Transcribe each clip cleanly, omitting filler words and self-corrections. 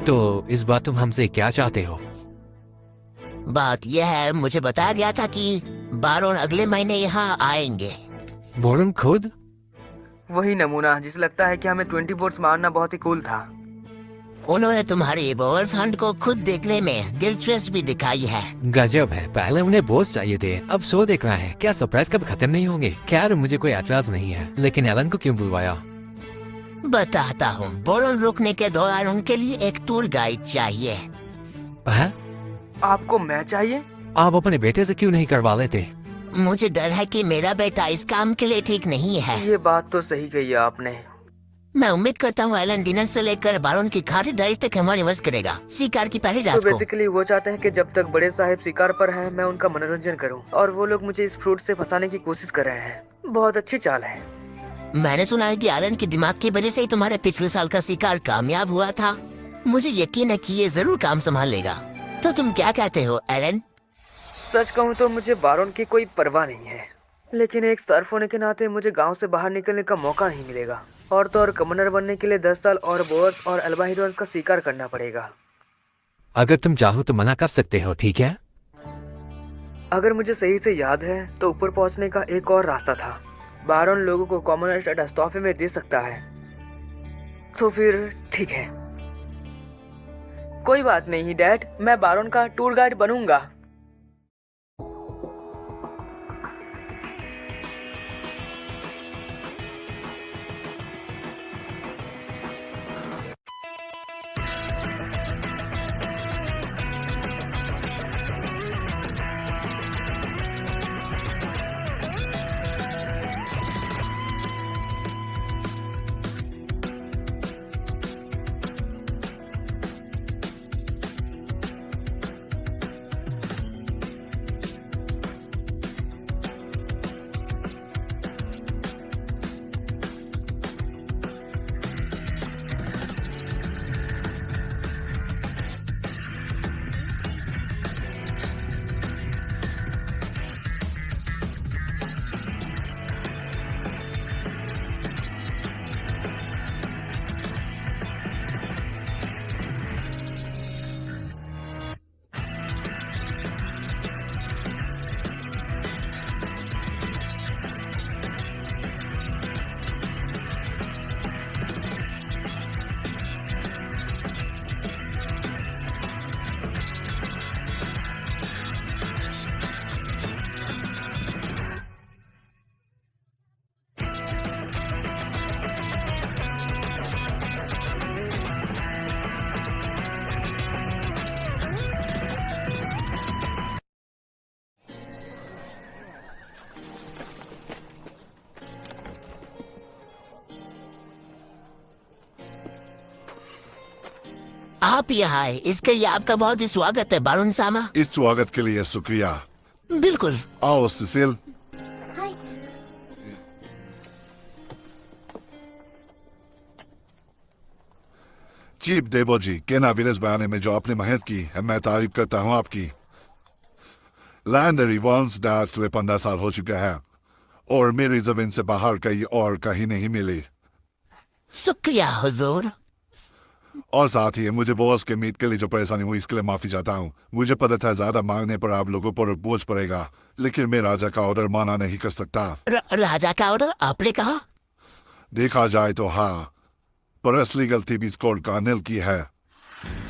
तो इस बार तुम हमसे क्या चाहते हो? बात यह है, मुझे बताया गया था कि बारोन अगले महीने यहाँ आएंगे। बोरन खुद? वही नमूना जिसे लगता है कि हमें 20 बोर्ड्स मारना बहुत ही कूल था। उन्होंने तुम्हारी बोर्स हंट को खुद देखने में दिलचस्पी भी दिखाई है। गजब है, पहले उन्हें बोस चाहिए थे, अब शो देखना है। क्या सरप्राइज कभी खत्म नहीं होंगे? खैर मुझे कोई एतराज नहीं है, लेकिन एलन को क्यों बुलवाया? बताता हूँ, बोरोन रुकने के दौरान उनके लिए एक टूर गाइड चाहिए। है? आपको मैं चाहिए? आप अपने बेटे से क्यों नहीं करवा लेते? मुझे डर है कि मेरा बेटा इस काम के लिए ठीक नहीं है। ये बात तो सही कही है आपने। मैं उम्मीद करता हूँ एलन डिनर से लेकर बारोन की खातिरदारी तक हमारी मदद करेगा, शिकार की पहली तो रात को। बेसिकली वो चाहते हैं कि जब तक बड़े साहिब शिकार पर हैं मैं उनका मनोरंजन करूं, और वो लोग मुझे इस फ्रूट से फंसाने की कोशिश कर रहे हैं। बहुत अच्छी चाल है। मैंने सुना है कि एलन के दिमाग की वजह से ही तुम्हारे पिछले साल का शिकार कामयाब हुआ था। मुझे यकीन है कि ये जरूर काम संभाल लेगा। तो तुम क्या कहते हो एलन? सच कहूँ तो मुझे बारोन की कोई परवाह नहीं है, लेकिन एक सर्फ होने के नाते मुझे गांव से बाहर निकलने का मौका नहीं मिलेगा, और तो और कमांडर बनने के लिए 10 साल और बोअर्स और अल्बाहिरोन्स का शिकार करना पड़ेगा। अगर तुम चाहो तो मना कर सकते हो, ठीक है? अगर मुझे सही से याद है तो ऊपर पहुंचने का एक और रास्ता था। बारोन लोगों को कॉमनर स्टेटस तोहफे में दे सकता है। तो फिर ठीक है, कोई बात नहीं डैड, मैं बारोन का टूर गाइड बनूंगा। आप यहाँ आए, इसके लिए आपका बहुत ही स्वागत है बारोन सामा। इस स्वागत के लिए शुक्रिया। बिल्कुल। आओ सिसिल। चीफ देवो जी, केना विलेज बनाने में जो आपने मेहनत की है, मैं तारीफ करता हूँ आपकी। लैंड रिवॉल्व्स डार्ट हुए 15 साल हो चुका है, और मेरी जमीन से बाहर कहीं और कहीं नहीं मिली। शुक्रिया हुजूर। और साथ ही मुझे बॉस के मीट के लिए जो परेशानी हुई इसके लिए माफी चाहता हूँ। मुझे पता था ज्यादा मांगने पर आप लोगों पर बोझ पड़ेगा, लेकिन मैं राजा का ऑर्डर माना नहीं कर सकता। राजा का ऑर्डर आपने कहा? देखा जाए तो हाँ, पर असली गलती भी स्कोर कार्नेल की है।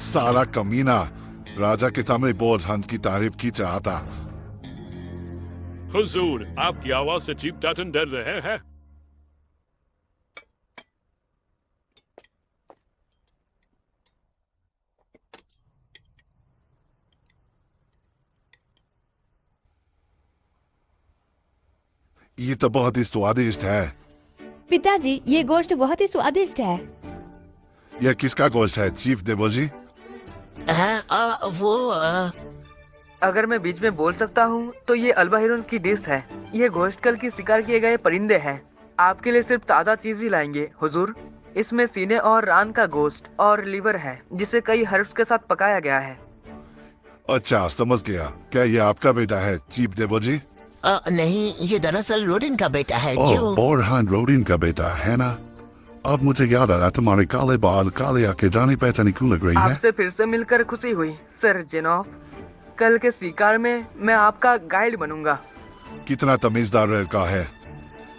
सारा कमीना राजा के सामने बोझ हंट की तारीफ की चाहता। हुजूर, आपकी आवाज से चीफ टाटन डर रहे हैं। ये तो बहुत ही स्वादिष्ट है। पिताजी, ये गोश्त बहुत ही स्वादिष्ट है। यह किसका गोश्त है चीफ देवो जी? अगर मैं बीच में बोल सकता हूँ तो ये अल्बाहिरोन्स की डिश है। ये गोश्त कल की शिकार किए गए परिंदे हैं। आपके लिए सिर्फ ताज़ा चीज ही लाएंगे हुजूर। इसमें सीने और रान का गोश्त और लीवर है, जिसे कई हर्ब्स के साथ पकाया गया है। अच्छा, समझ गया। क्या ये आपका बेटा है चीफ देवो जी? नहीं, ये दरअसल रोडिन का बेटा है ओह, जो। बोरहान रोडिन का बेटा है ना? अब मुझे याद आया तुम्हारे काले बाल काले आंखें जानी पहचानी क्यों लग रही है। आपसे फिर से मिलकर खुशी हुई सर जेनॉफ। कल के शिकार में मैं आपका गाइड बनूंगा। कितना तमीजदार लड़का है।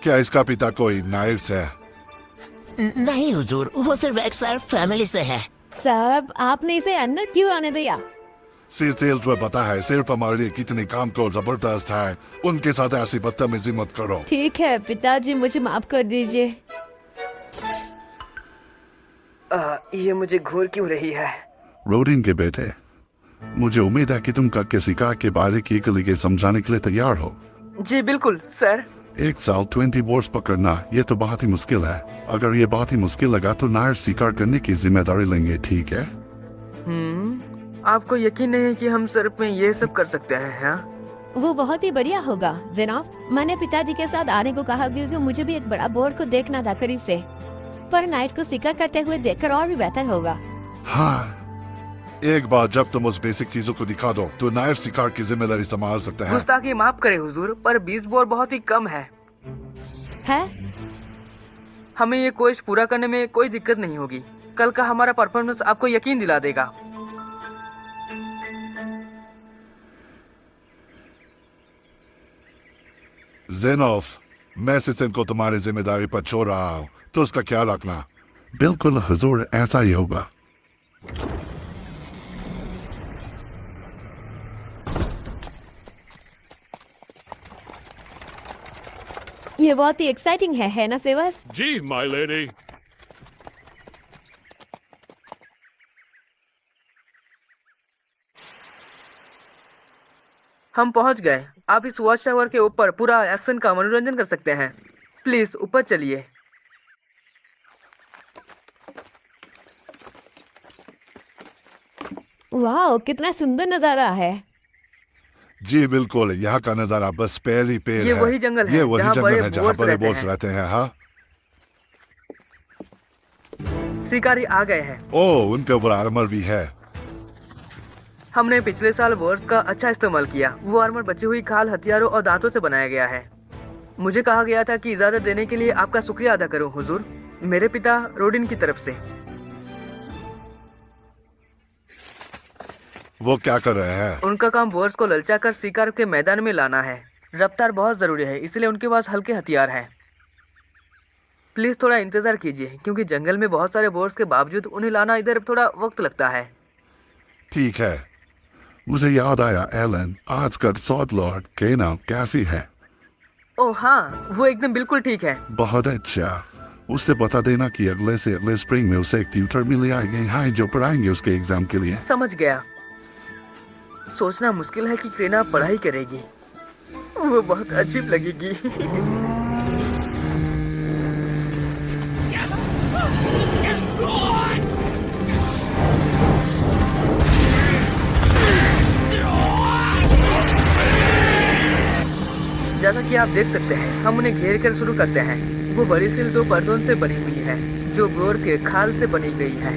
क्या इसका पिता कोई नायर्स है? नहीं हुजूर, वो सिर्फ एक सर फैमिली से है। साहब आपने इसे अंदर क्यों आने दिया? सिर्फ तुम्हें पता है सिर्फ हमारे लिए कितने काम को जबरदस्त है। उनके साथ ऐसी बदतमीजी मत करो। ठीक है पिताजी, मुझे माफ कर दीजिए। ये मुझे घूर क्यों रही है? रोडिन के बेटे, मुझे उम्मीद है कि तुम कल के शिकार के बारे की के समझाने के लिए तैयार हो। जी बिल्कुल सर। 1 साल 20 बोर्स पकड़ना ये तो बहुत ही मुश्किल है। अगर ये बहुत ही मुश्किल लगा तो नायर शिकार करने की जिम्मेदारी लेंगे, ठीक है? आपको यकीन नहीं है कि हम सिर्फ में ये सब कर सकते हैं? हाँ? वो बहुत ही बढ़िया होगा जेनॉफ। मैंने पिताजी के साथ आने को कहा क्योंकि मुझे भी एक बड़ा बोर्ड को देखना था करीब से, पर नाइट को शिकार करते हुए देखकर और भी बेहतर होगा। हाँ, एक बार जब तुम उस बेसिक चीजों को दिखा दो तो नायर शिकार की जिम्मेदारी संभाल सकते हैं। गुस्ताखी माफ करे हुजूर, पर 20 बोर बहुत ही कम है। हमें ये कोशिश पूरा करने में कोई दिक्कत नहीं होगी। कल का हमारा परफॉर्मेंस आपको यकीन दिला देगा। जेनॉफ, मैं सिसन को तुम्हारी जिम्मेदारी पर छोड़ रहा हूँ, तो उसका ख्याल रखना। बिल्कुल हुजूर, ऐसा ही होगा। ये बहुत ही एक्साइटिंग है ना सेवस? Ji my lady. हम पहुंच गए। आप इस वॉच टावर के ऊपर पूरा एक्शन का मनोरंजन कर सकते हैं। प्लीज ऊपर चलिए। वाह, कितना सुंदर नजारा है। जी बिल्कुल, यहाँ का नजारा बस पैर ही पैर ये है। वही जंगल है ये वही जहाँ जंगल बड़े है जहाँ बोर्स बड़े रहते बोर्स हैं। रहते हैं। हाँ, शिकारी आ गए हैं। ओह, उनके ऊपर आर्मर भी है। हमने पिछले साल बोर्स का अच्छा इस्तेमाल किया। वो आर्मर बची हुई खाल, हथियारों और दांतों से बनाया गया है। मुझे कहा गया था कि इजाजत देने के लिए आपका शुक्रिया अदा करूं हुजूर, मेरे पिता रोडिन की तरफ से। वो क्या कर रहे हैं? उनका काम बोर्स को ललचा कर शिकार के मैदान में लाना है। रफ्तार बहुत जरूरी है, इसलिए उनके पास हल्के हथियार हैं। प्लीज थोड़ा इंतजार कीजिए, क्योंकि जंगल में बहुत सारे बोर्स के बावजूद उन्हें लाना इधर थोड़ा वक्त लगता है। ठीक है। मुझे याद आया एलन, आज का सॉड लॉर्ड के नाम कैफी है। ओह हाँ, वो एकदम बिल्कुल ठीक है। बहुत अच्छा। उससे बता देना कि अगले से अगले स्प्रिंग में उसे एक ट्यूटर मिल जाएंगे, हाँ, जो पढ़ाएंगे उसके एग्जाम के लिए। समझ गया। सोचना मुश्किल है कि क्रेना पढ़ाई करेगी। वो बहुत अजीब लगेगी। जैसा कि आप देख सकते हैं, हम उन्हें घेर कर शुरू करते हैं। वो बड़ी सील 2 परतों से बनी हुई है, जो बोर के खाल से बनी गई है।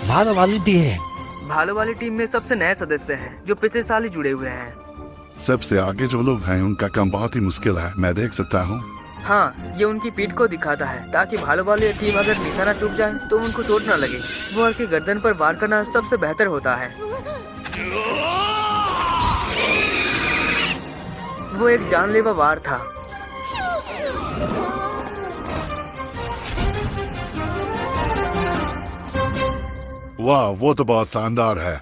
भालो वाली टीम। भालो वाली टीम में सबसे नए सदस्य हैं, जो पिछले साल ही जुड़े हुए हैं। सबसे आगे जो लोग हैं उनका काम बहुत ही मुश्किल है, मैं देख सकता हूँ। हाँ, ये उनकी पीठ को दिखाता है ताकि भालो वाली टीम अगर निशाना चूक जाए तो उनको चोट न लगे। वो के गर्दन पर वार करना सबसे बेहतर होता है। वो एक जानलेवा वार था। वाह, वो तो बहुत शानदार है।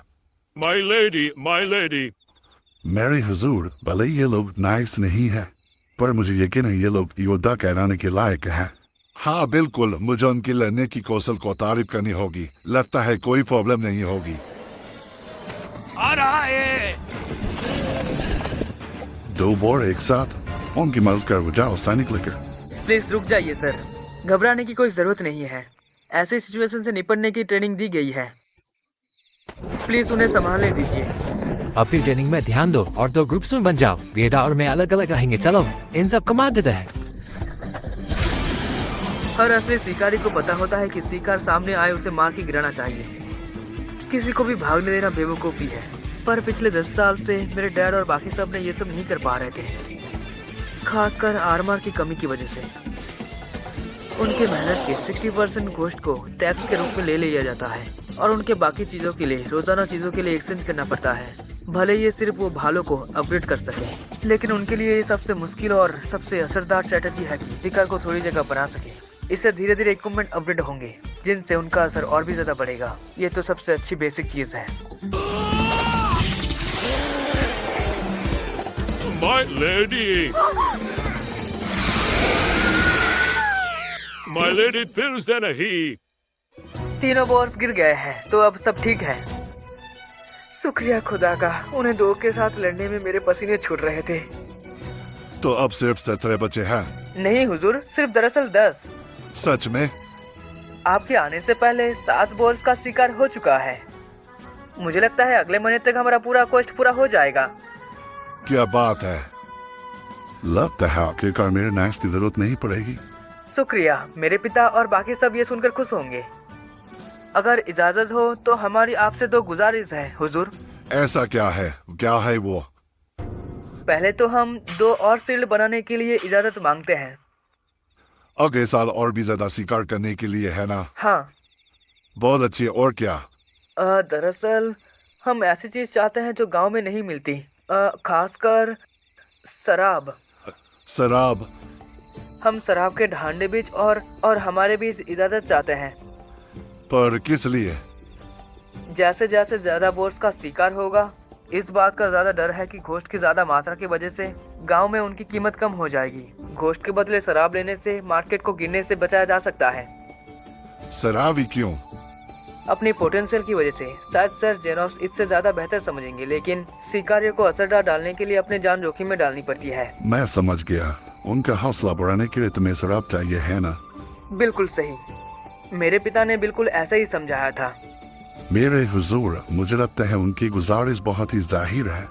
My lady, my lady. मेरे हुजूर, भले ये लोग नाइस नहीं है, पर मुझे यकीन है ये लोग योद्धा कहलाने के लायक हैं। हाँ बिल्कुल, मुझे उनकी लड़ने की कौशल को तारीफ करनी होगी। लगता है कोई प्रॉब्लम नहीं होगी। आ रहा है। 2 बोर एक साथ, उनकी मदद कर जाओ सैनिक लेकर। प्लीज रुक जाइए सर, घबराने की कोई जरूरत नहीं है। ऐसी सिचुएशन से निपटने की ट्रेनिंग दी गई है। प्लीज उन्हें संभालने दीजिए। अपनी ट्रेनिंग में ध्यान दो और 2 ग्रुप्स में बन जाओ। बेटा और मैं अलग अलग रहेंगे। चलो, इन सब कमांड देते हैं। हर असली शिकारी को पता होता है कि शिकार सामने आए उसे मार के गिराना चाहिए। किसी को भी भागने देना बेवकूफ़ी है। पर पिछले 10 साल से मेरे डैड और बाकी सब ने ये सब नहीं कर पा रहे थे। खासकर आर्मर की कमी की वजह से। उनके मेहनत के 60% गोश्त को टैक्स के रूप में ले लिया जाता है और उनके बाकी चीज़ों के लिए रोज़ाना चीज़ों के लिए एक्सचेंज करना पड़ता है। भले ये सिर्फ वो भालों को अपग्रेड कर सके, लेकिन उनके लिए ये सबसे मुश्किल और सबसे असरदार स्ट्रेटजी है कि शिकार को थोड़ी जगह बना सके। इससे धीरे धीरे इक्विपमेंट अपग्रेड होंगे जिनसे उनका असर और भी ज़्यादा बढ़ेगा। ये तो सबसे अच्छी बेसिक चीज़ है। My lady! My lady pills than a heap. तीनों बोर्स गिर गए हैं, तो अब सब ठीक है। शुक्रिया खुदा का, उन्हें दो के साथ लड़ने में मेरे पसीने छूट रहे थे। तो अब सिर्फ 17 बचे हैं। नहीं हुजूर, सिर्फ दरअसल 10। सच में? आपके आने से पहले 7 बोर्स का शिकार हो चुका है। मुझे लगता है अगले महीने तक हमारा पूरा क्वेस्ट पूरा हो जाएगा। क्या बात है, लगता है आखिरकार मेरे नाइस की जरूरत नहीं पड़ेगी। शुक्रिया, मेरे पिता और बाकी सब ये सुनकर खुश होंगे। अगर इजाजत हो तो हमारी आपसे 2 गुजारिश है हुजूर। ऐसा क्या है वो? पहले तो हम 2 और शील्ड बनाने के लिए इजाजत मांगते हैं। अगले साल और भी ज्यादा शिकार करने के लिए, है ना? हाँ। बहुत अच्छी। और क्या? दरअसल हम ऐसी चीज चाहते हैं जो गांव में नहीं मिलती, खासकर शराब। शराब? हम शराब के ढांडे बीच और हमारे बीच इजाजत चाहते हैं। पर किस लिए? जैसे जैसे ज्यादा बोर्स का शिकार होगा, इस बात का ज्यादा डर है कि गोश्त की ज्यादा मात्रा की वजह से गांव में उनकी कीमत कम हो जाएगी। गोश्त के बदले शराब लेने से मार्केट को गिरने से बचाया जा सकता है। शराब ही क्यों? अपनी पोटेंशियल की वजह से। शायद सर जेनोस इससे ज्यादा बेहतर समझेंगे, लेकिन शिकारियों को असरदार डालने के लिए अपने जान जोखिम में डालनी पड़ती है। मैं समझ गया। उनका हौसला बढ़ाने के लिए तुम्हें शराब चाहिए, है ना? बिल्कुल सही। मेरे पिता ने बिल्कुल ऐसा ही समझाया था। मेरे हुजूर, मुझे लगता है उनकी गुजारिश बहुत ही जाहिर है।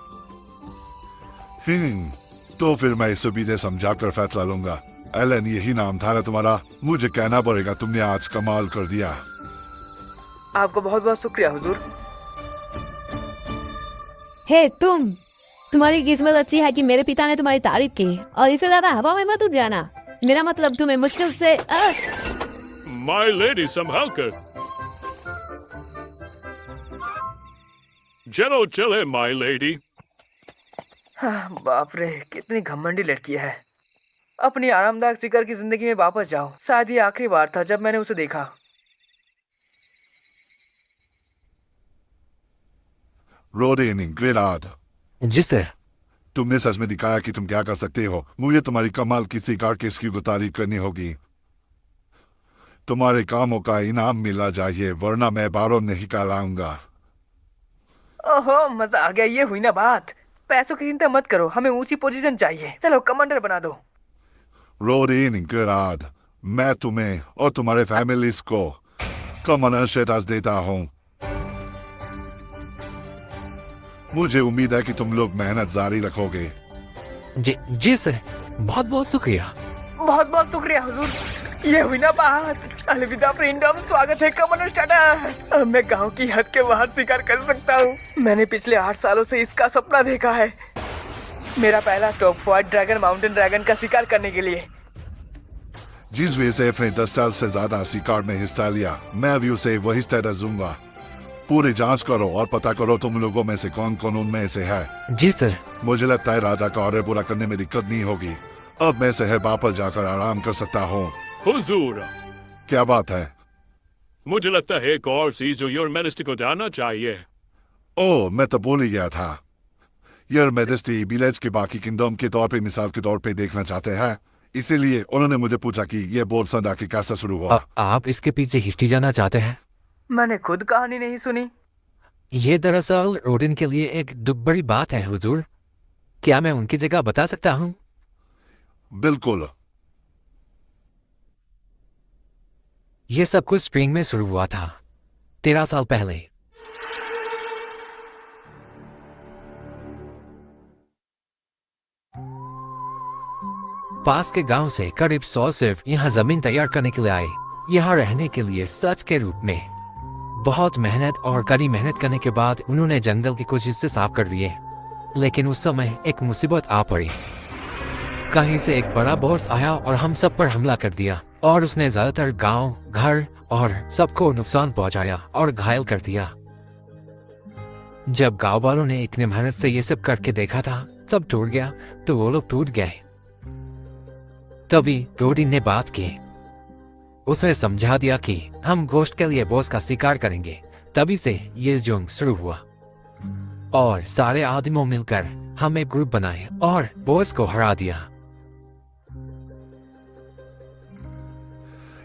तो फिर मैं इस सुविधे समझा कर फैसला लूंगा। एलन, यही नाम था ना तुम्हारा? मुझे कहना पड़ेगा, तुमने आज कमाल कर दिया। आपको बहुत बहुत शुक्रिया हुजूर। हे तुम्हारी किस्मत अच्छी है कि मेरे पिता ने तुम्हारी तारीफ की, और इससे ज्यादा हवा में मत उड़ जाना। मेरा मतलब तुम्हें मुश्किल से My lady, संभाल कर। चलो चले my lady। हाँ, बाप रे, कितनी घमंडी लड़की है। अपनी आरामदायक शिकार की जिंदगी में वापस जाओ। शायद ये आखिरी बार था जब मैंने उसे देखा। रोडेन ग्रेनाड, जी सर। तुमने सच में दिखाया कि तुम क्या कर सकते हो। मुझे तुम्हारी कमाल की शिकार की स्किल को तारीफ करनी होगी। तुम्हारे कामों का इनाम मिलना चाहिए, वरना मैं बारों नहीं कहलाऊंगा। ओहो, मजा आ गया। ये हुई ना बात। पैसों की चिंता मत करो, हमें ऊंची पोजीशन चाहिए। चलो कमांडर बना दो। रोडेन ग्रेनाड, मैं तुम्हें और तुम्हारे फैमिलीज को कमांडर स्टेटस देता हूँ। मुझे उम्मीद है कि तुम लोग मेहनत जारी रखोगे। जी सर, बहुत बहुत शुक्रिया। बहुत बहुत शुक्रिया हुजूर। ये हुई ना बात। अलविदा फ्रेंडम, स्वागत है कमांडर स्टेटस। अब मैं गांव की हद के बाहर शिकार कर सकता हूँ। मैंने पिछले 8 सालों से इसका सपना देखा है। मेरा पहला top fight dragon mountain dragon का शिकार करने के लिए। जिस वेसेफ ने 10 साल से ज्यादा शिकार में हिस्सा लिया, मैं भी उसे वही स्टेटस दूंगा। पूरी जांच करो और पता करो तुम लोगों में से कौन कौन उनमें से है। जी सर। मुझे लगता है राजा का ऑर्डर पूरा करने में दिक्कत नहीं होगी। अब मैं शहर वापस जाकर आराम कर सकता हूँ। हुजूर, क्या बात है? मुझे लगता है एक और चीज जो योर मैजेस्टी को जाना चाहिए। ओह, मैं तो भूल ही गया था। योर मैजेस्टी विलेज के बाकी किंगडम के तौर पे मिसाल के तौर पे देखना चाहते हैं, इसीलिए उन्होंने मुझे पूछा कि ये बोर्ड संडा की कैसे शुरू हुआ। आप इसके पीछे हिस्ट्री जानना चाहते हैं? मैंने खुद कहानी नहीं सुनी। ये दरअसल रोडिन के लिए एक दुख भरी बात है हुजूर। क्या मैं उनकी जगह बता सकता हूँ? बिल्कुल। ये सब कुछ स्प्रिंग में शुरू हुआ था, 13 साल पहले। पास के गांव से करीब 100 सिर्फ यहाँ जमीन तैयार करने के लिए आए, यहाँ रहने के लिए सच के रूप में। बहुत मेहनत और कड़ी मेहनत करने के बाद उन्होंने जंगल की कुछ हिस्से साफ कर दिए, लेकिन उस समय एक मुसीबत आ पड़ी। कहीं से एक बड़ा बोर्स आया और हम सब पर हमला कर दिया और उसने ज्यादातर गांव, घर और सबको नुकसान पहुंचाया और घायल कर दिया। जब गांव वालों ने इतने मेहनत से ये सब करके देखा था, सब टूट गया, तो वो लोग टूट गए। तभी रोडिन ने बात की। उसने समझा दिया कि हम गोश्त के लिए बॉस का शिकार करेंगे। तभी से ये जंग शुरू हुआ और सारे आदमियों मिलकर हम एक ग्रुप बनाए और बॉस को हरा दिया।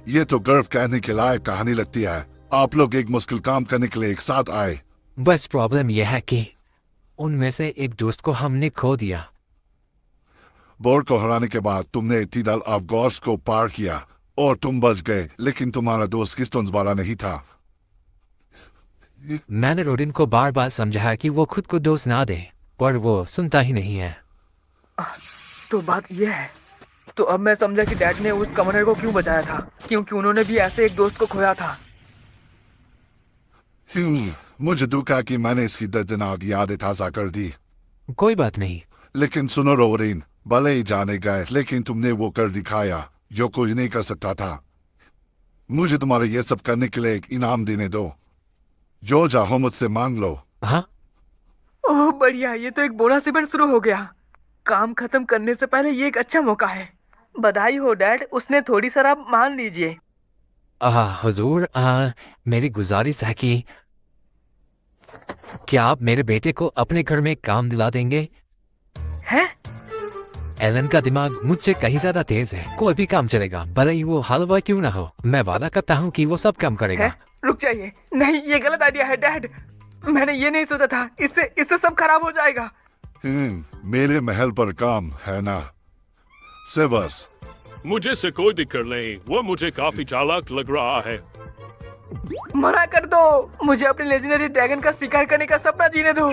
ये तो गर्व कहने के लायक कहानी लगती है। आप लोग एक मुश्किल काम करने के लिए एक साथ आए। बस प्रॉब्लम यह है कि उनमें से एक दोस्त को हमने खो दिया। बोर्ड को हराने के बाद तुमने तीदल अफगॉर्स को पार किया और तुम बच गए, लेकिन तुम्हारा दोस्त किस्टोन्स वाला नहीं था। मैंने रोडिन को बार बार समझाया कि वो खुद को दोस्त ना दे, पर वो सुनता ही नहीं है। तो बात यह है, तो अब मैं समझा कि डैड ने उस कमनर को क्यों बचाया था, क्योंकि उन्होंने भी ऐसे एक दोस्त को खोया था। मुझे दुख है कि मैंने इसकी दर्दनाक यादें ताज़ा कर दी। कोई बात नहीं। लेकिन सुनो रोडिन, भले ही जाने गए, लेकिन तुमने वो कर दिखाया जो कोई नहीं कर सकता था। मुझे तुम्हारे ये सब करने के लिए एक इनाम देने दो। जो चाहो मुझसे मांग लो। हाँ, ओह बढ़िया, ये तो एक बोनस इवेंट शुरू हो गया। काम खत्म करने से पहले ये एक अच्छा मौका है। बधाई हो डैड, उसने थोड़ी शराब मान लीजिए। हुजूर, मेरी गुजारिश है कि क्या आप मेरे बेटे को अपने घर में काम दिला देंगे? हैं? एलन का दिमाग मुझसे कहीं ज्यादा तेज है। कोई भी काम चलेगा, भले ही वो हलवा क्यों ना हो। मैं वादा करता हूँ कि वो सब काम करेगा। है? रुक जाइए, नहीं ये गलत आइडिया है डैड। मैंने ये नहीं सोचा था, इससे सब खराब हो जाएगा। मेरे महल पर काम है ना, से बस। मुझे इससे कोई दिक्कत नहीं, वो मुझे काफी चालाक लग रहा है। मना कर दो, मुझे अपने लेजेंडरी ड्रैगन का शिकार करने का सपना जीने दो।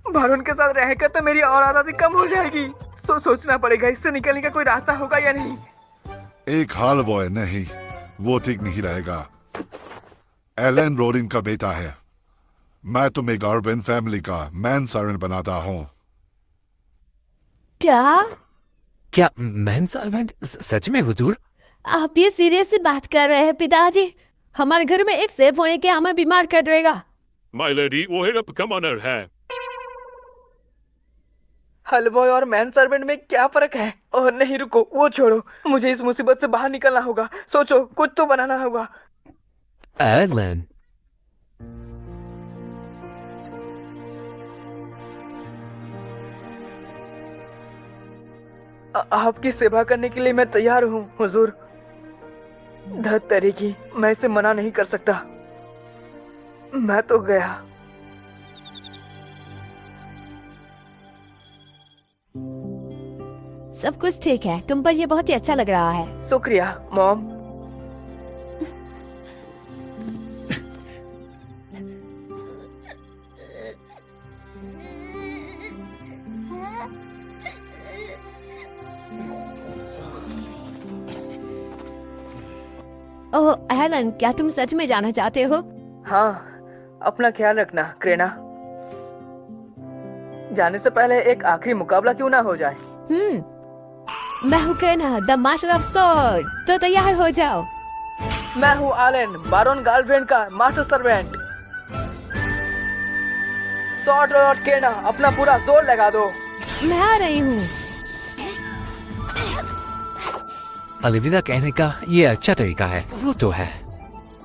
बारून के साथ रहकर तो मेरी और आजादी कम हो जाएगी। सोचना पड़ेगा इससे निकलने का कोई रास्ता होगा या नहीं। एक हाल बॉय नहीं, वो ठीक नहीं रहेगा। एलन रोडिन का बेटा है। मैं तुम्हें गार्बिन फैमिली का मैन सर्वेंट बनाता हूँ। क्या मैन सर्वेंट? सच में हुजूर? आप ये सीरियस बात कर रहे हैं पिताजी? हमारे घर में एक सेफ होने के हमें बीमार कर देगा। माय लेडी, वो हिरप कमांडर है। हलवॉय और मैन सर्वेंट में क्या फर्क है? ओह नहीं रुको, वो छोड़ो, मुझे इस मुसीबत से बाहर निकलना होगा। सोचो, कुछ तो बनाना होगा। एलन, आपकी सेवा करने के लिए मैं तैयार हूँ हुजूर। धत तरीकी, मैं इसे मना नहीं कर सकता। मैं तो गया। सब कुछ ठीक है, तुम पर ये बहुत ही अच्छा लग रहा है। शुक्रिया मॉम। ओह एलन, क्या तुम सच में जाना चाहते हो? हाँ, अपना ख्याल रखना क्रेना। जाने से पहले एक आखिरी मुकाबला क्यों ना हो जाए। मैं हूँ क्रेना, द मास्टर ऑफ स्वॉर्ड। तो तैयार हो जाओ। मैं हूँ एलन, बारोन गार्लफ्रेंड का मास्टर सर्वेंट। स्वॉर्ड लॉर्ड क्रेना, अपना पूरा जोर लगा दो। मैं आ रही हूँ। अलविदा कहने का ये अच्छा तरीका है। वो तो है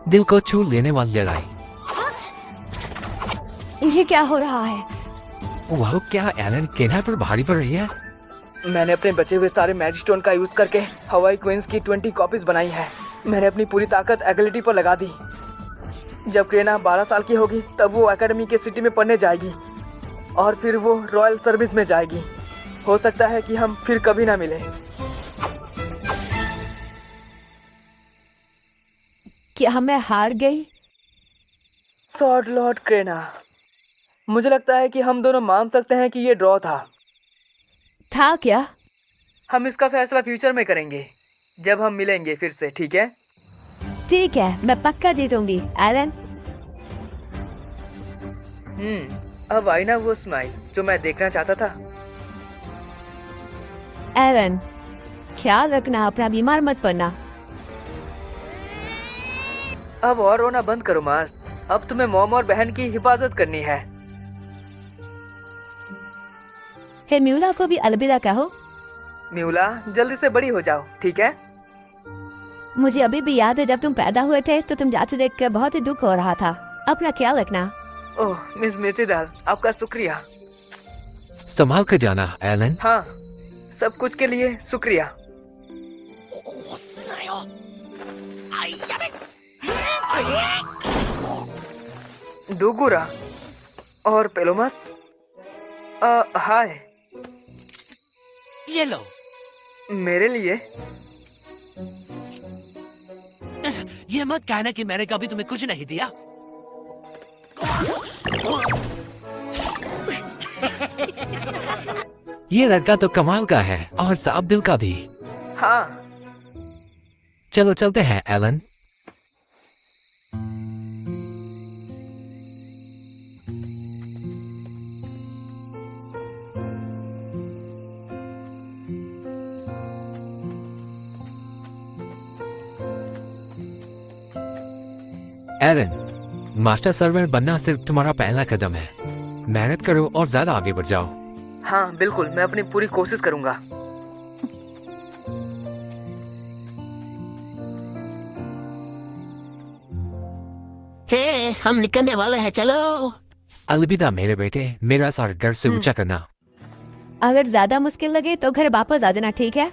दिल को छू लेने वाली लड़ाई। ये क्या हो रहा है? वह क्या एलन केना पर भारी पड़ रही है? मैंने अपने बचे हुए सारे मैजिक स्टोन का यूज करके हवाई क्वींस की 20 कॉपीज बनाई है। मैंने अपनी पूरी ताकत एबिलिटी पर लगा दी। जब क्रेना 12 साल की होगी तब वो एकेडमी के सिटी में पढ़ने जाएगी और फिर वो रॉयल सर्विस में जाएगी। हो सकता है कि हम फिर कभी ना मिले। क्या मैं हार गई? स्वॉर्ड लॉर्ड क्रेना, मुझे लगता है कि हम दोनों मान सकते हैं कि ये ड्रॉ था। था क्या? हम इसका फैसला फ्यूचर में करेंगे जब हम मिलेंगे फिर से, ठीक है? ठीक है, मैं पक्का जीतूंगी एलन। अब आई ना वो स्माइल जो मैं देखना चाहता था। एलन, ख्याल रखना, अपना बीमार मत पड़ना। अब और रोना बंद करो मार्स। अब तुम्हें मॉम और बहन की हिफाजत करनी है। हे म्यूला को भी अलविदा कहो। म्यूला, जल्दी से बड़ी हो जाओ, ठीक है? मुझे अभी भी याद है जब तुम पैदा हुए थे तो तुम जाते देख कर बहुत ही दुख हो रहा था। अपना ख्याल रखना। ओह मिस मेथीदाल, आपका शुक्रिया। संभाल कर जाना एलन। हाँ, सब कुछ के लिए शुक्रिया। दूगुरा और पेलोमस, हाय। ये लो। मेरे लिए? ये मत कहना कि मैंने कभी तुम्हें कुछ नहीं दिया। ये लड़का तो कमाल का है और साफ दिल का भी। हाँ। चलो चलते हैं एलन। एलन, मास्टर सर्वर बनना सिर्फ तुम्हारा पहला कदम है। मेहनत करो और ज्यादा आगे बढ़ जाओ। हाँ बिल्कुल, मैं अपनी पूरी कोशिश करूंगा। हे, हम निकलने वाले हैं, चलो। अलविदा मेरे बेटे, मेरा सर घर से ऊंचा करना। अगर ज्यादा मुश्किल लगे तो घर वापस आ जाना, ठीक है?